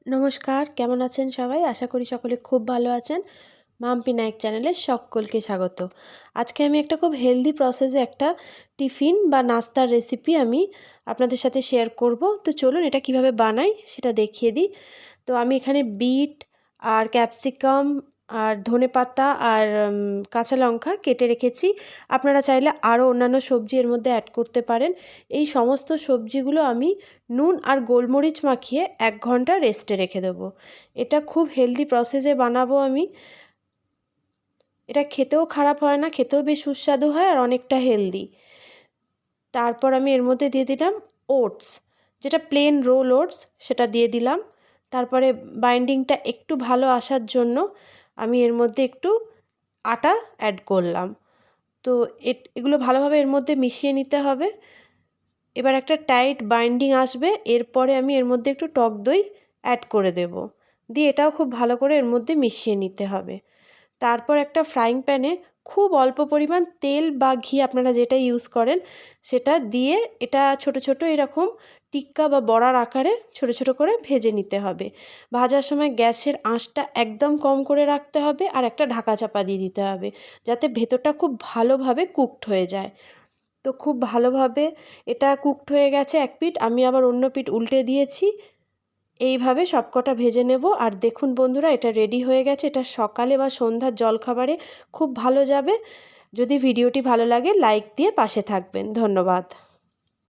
নমস্কার, কেমন আছেন সবাই? আশা করি সকলে খুব ভালো আছেন। মাম্পি নায়েক চ্যানেলে সকলকে স্বাগত। আজকে আমি একটা খুব হেলদি প্রসেসে একটা টিফিন বা নাস্তার রেসিপি আমি আপনাদের সাথে শেয়ার করব। তো চলুন এটা কিভাবে বানাই সেটা দেখিয়ে দিই। তো আমি এখানে বিট আর ক্যাপসিকাম আর ধনেপাতা আর কাঁচা লঙ্কা কেটে রেখেছি। আপনারা চাইলে আরও অন্যান্য সবজি এর মধ্যে অ্যাড করতে পারেন। এই সমস্ত সবজিগুলো আমি নুন আর গোলমরিচ মাখিয়ে 1 ঘন্টা রেস্টে রেখে দেবো। এটা খুব হেলদি প্রসেসে বানাবো আমি। এটা খেতেও খারাপ হয় না, খেতেও বেশ সুস্বাদু হয় আর অনেকটা হেলদি। তারপর আমি এর মধ্যে দিয়ে দিলাম ওটস, যেটা প্লেন রোল ওটস সেটা দিয়ে দিলাম। তারপরে বাইন্ডিংটা একটু ভালো আসার জন্য আমি এর মধ্যে একটু আটা অ্যাড করলাম। তো এগুলো ভালোভাবে এর মধ্যে মিশিয়ে নিতে হবে। এবার একটা টাইট বাইন্ডিং আসবে, এরপরে আমি এর মধ্যে একটু টক দই অ্যাড করে দেব। দিয়ে এটাও খুব ভালো করে এর মধ্যে মিশিয়ে নিতে হবে। তারপর একটা ফ্রাইং প্যানে খুব অল্প পরিমাণ তেল বা ঘি আপনারা যেটা ইউজ করেন সেটা দিয়ে এটা ছোট ছোট এরকম টিক্কা বা বড়ার আকারে ছোট ছোট করে ভেজে নিতে হবে। ভাজার সময় গ্যাসের আঁচটা একদম কম করে রাখতে হবে আর একটা ঢাকা চাপা দিয়ে দিতে হবে, যাতে ভেতরটা খুব ভালোভাবে কুকড হয়ে যায়। তো খুব ভালোভাবে এটা কুকড হয়ে গেছে এক পিঠ, আমি আবার অন্য পিঠ উল্টে দিয়েছি। এইভাবে সবকটা ভেজে নেব। আর দেখুন বন্ধুরা, এটা রেডি হয়ে গেছে। এটা সকালে বা সন্ধ্যার জলখাবারে খুব ভালো যাবে। যদি ভিডিওটি ভালো লাগে লাইক দিয়ে পাশে থাকবেন। ধন্যবাদ।